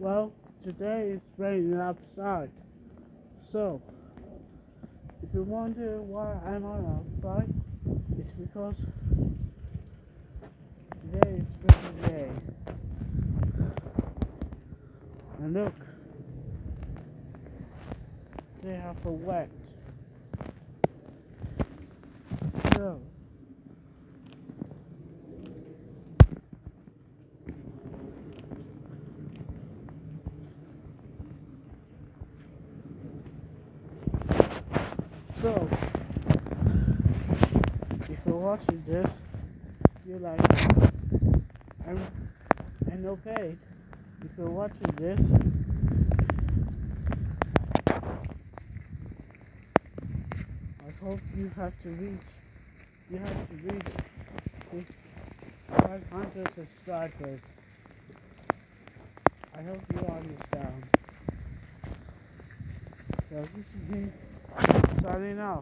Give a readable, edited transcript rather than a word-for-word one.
Well, today it's raining outside. So, if you wonder why I'm not outside, it's because today is special day. And look, they have a wet. So, so, if you're watching this, you're like, I'm okay. If you're watching this, I hope you have to reach 500 subscribers. I hope you understand. So this is me signing off.